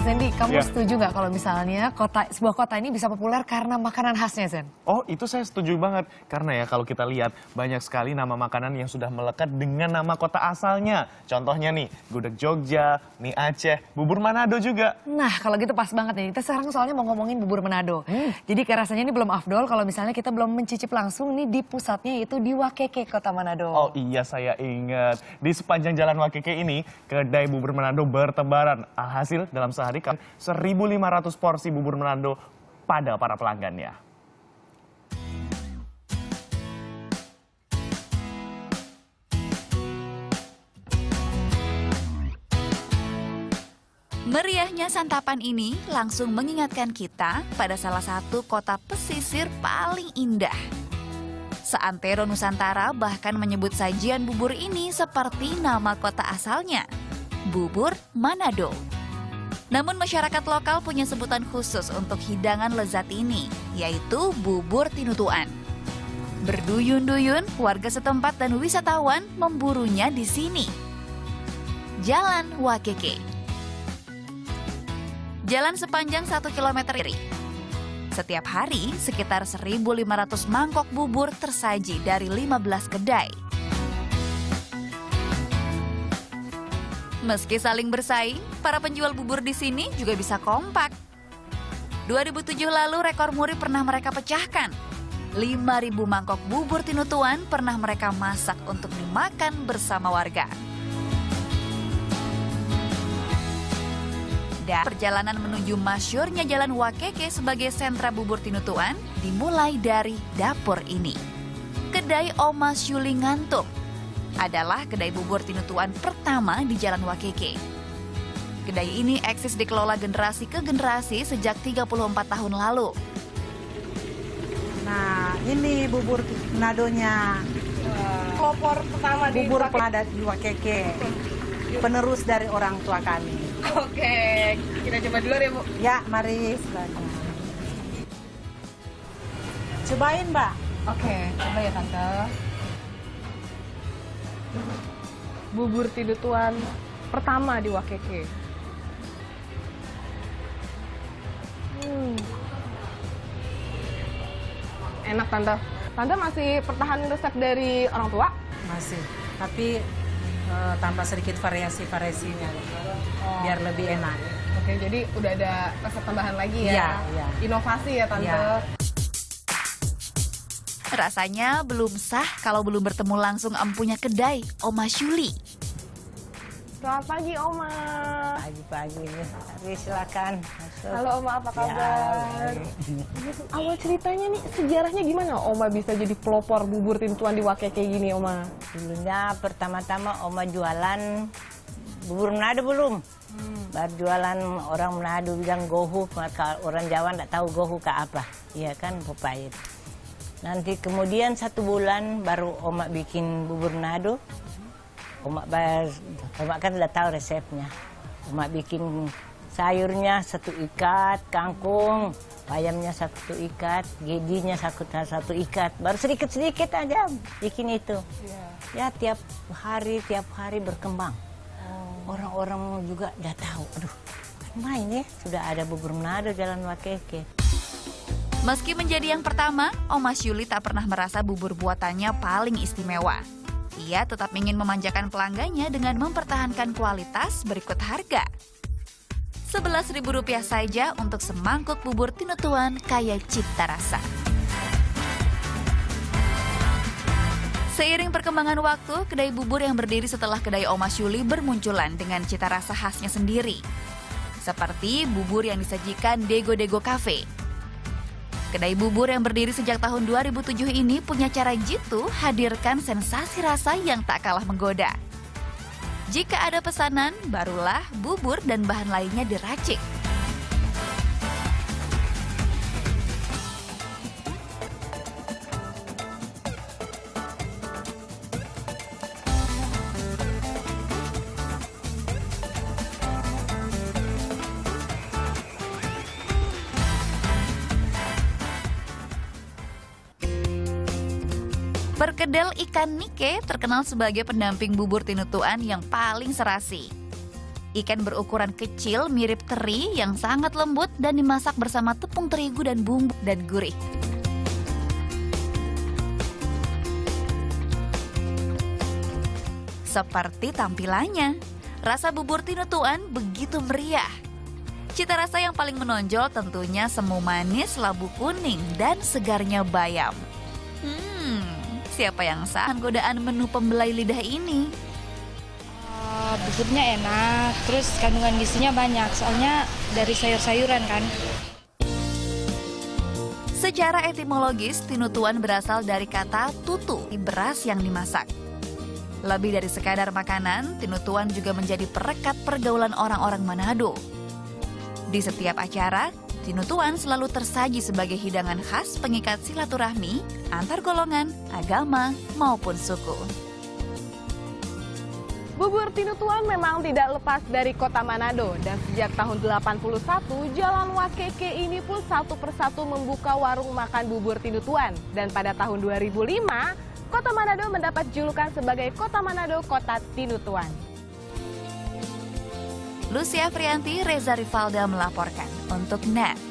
Zendi, kamu Ya. setuju nggak kalau misalnya sebuah kota ini bisa populer karena makanan khasnya, Zen? Oh, itu saya setuju banget. Karena ya kalau kita lihat banyak sekali nama makanan yang sudah melekat dengan nama kota asalnya. Contohnya nih, gudeg Jogja, mie Aceh, bubur Manado juga. Nah, kalau gitu pas banget nih. Kita sekarang soalnya mau ngomongin bubur Manado. Jadi kayak rasanya ini belum afdol kalau misalnya kita belum mencicip langsung nih di pusatnya yaitu di Wakeke, Kota Manado. Oh iya, saya ingat. Di sepanjang jalan Wakeke ini, kedai bubur Manado bertebaran. Alhasil dalam sehari 1.500 porsi bubur Manado pada para pelanggannya. Meriahnya santapan ini langsung mengingatkan kita pada salah satu kota pesisir paling indah. Seantero Nusantara bahkan menyebut sajian bubur ini seperti nama kota asalnya, bubur Manado. Namun masyarakat lokal punya sebutan khusus untuk hidangan lezat ini, yaitu bubur tinutuan. Berduyun-duyun, warga setempat dan wisatawan memburunya di sini. Jalan Wakeke. Jalan sepanjang 1 km ini. Setiap hari, sekitar 1.500 mangkok bubur tersaji dari 15 kedai. Meski saling bersaing, para penjual bubur di sini juga bisa kompak. 2007 lalu rekor muri pernah mereka pecahkan. 5.000 mangkok bubur tinutuan pernah mereka masak untuk dimakan bersama warga. Perjalanan menuju masyhurnya Jalan Wakeke sebagai sentra bubur tinutuan dimulai dari dapur ini. Kedai Oma Syuli Ngantuk adalah kedai bubur tinutuan pertama di Jalan Wakeke. Kedai ini eksis dikelola generasi ke generasi sejak 34 tahun lalu. Nah, ini bubur Manadonya. Pelopor pertama di Bubur Wakeke. Pelada di Wakeke. Penerus dari orang tua kami. Oke, kita coba dulu ya, Bu. Ya, mari silakan. Cobain, Mbak. Oke, coba ya, Tante. Bubur tinutuan pertama di Wakeke. Enak, Tante. Tante masih pertahanin resep dari orang tua? Masih. Tapi tambah sedikit variasinya. Biar lebih enak. Oke, jadi udah ada resep tambahan lagi ya? Iya, iya. Inovasi ya, Tante? Iya. Rasanya belum sah kalau belum bertemu langsung empunya kedai Oma Syuli. Selamat pagi, Oma. Pagi-pagi ini. Mari silakan. Masuk. Halo, Oma. Apa kabar? Awal ceritanya nih, sejarahnya gimana Oma bisa jadi pelopor bubur tinutuan di Wakeke gini, Oma? Dulunya pertama-tama Oma jualan bubur Manado belum. Baru jualan orang Manado bilang gohu, maka orang Jawa nggak tahu gohu ke apa. Iya kan, pepayet. Nanti kemudian 1 bulan baru Oma bikin bubur Manado. Oma kan udah tahu resepnya. Oma bikin sayurnya 1 ikat, kangkung, ayamnya 1 ikat, gedinya 1 ikat. Baru sedikit-sedikit aja bikin itu. Ya tiap hari berkembang. Orang-orang juga udah tahu. Aduh, main ya sudah ada bubur Manado Jalan Wakeke. Meski menjadi yang pertama, Oma Syuli tak pernah merasa bubur buatannya paling istimewa. Ia tetap ingin memanjakan pelanggannya dengan mempertahankan kualitas berikut harga. Rp11.000 saja untuk semangkuk bubur tinutuan kaya cita rasa. Seiring perkembangan waktu, kedai bubur yang berdiri setelah kedai Oma Syuli bermunculan dengan cita rasa khasnya sendiri. Seperti bubur yang disajikan Dego Cafe. Kedai bubur yang berdiri sejak tahun 2007 ini punya cara jitu hadirkan sensasi rasa yang tak kalah menggoda. Jika ada pesanan, barulah bubur dan bahan lainnya diracik. Perkedel ikan nike terkenal sebagai pendamping bubur tinutuan yang paling serasi. Ikan berukuran kecil mirip teri yang sangat lembut dan dimasak bersama tepung terigu dan bumbu dan gurih. Seperti tampilannya, rasa bubur tinutuan begitu meriah. Cita rasa yang paling menonjol tentunya semu manis, labu kuning, dan segarnya bayam. Siapa yang sanggup godaan menu pembelai lidah ini? Buburnya enak, terus kandungan gizinya banyak, soalnya dari sayur-sayuran kan. Secara etimologis, tinutuan berasal dari kata tutu, beras yang dimasak. Lebih dari sekadar makanan, tinutuan juga menjadi perekat pergaulan orang-orang Manado. Di setiap acara, tinutuan selalu tersaji sebagai hidangan khas pengikat silaturahmi antar golongan, agama, maupun suku. Bubur tinutuan memang tidak lepas dari kota Manado dan sejak tahun 81 Jalan Wakeke ini pun satu persatu membuka warung makan bubur tinutuan dan pada tahun 2005 Kota Manado mendapat julukan sebagai Kota Manado Kota Tinutuan. Lucia Frianti, Reza Rivalda melaporkan untuk NET.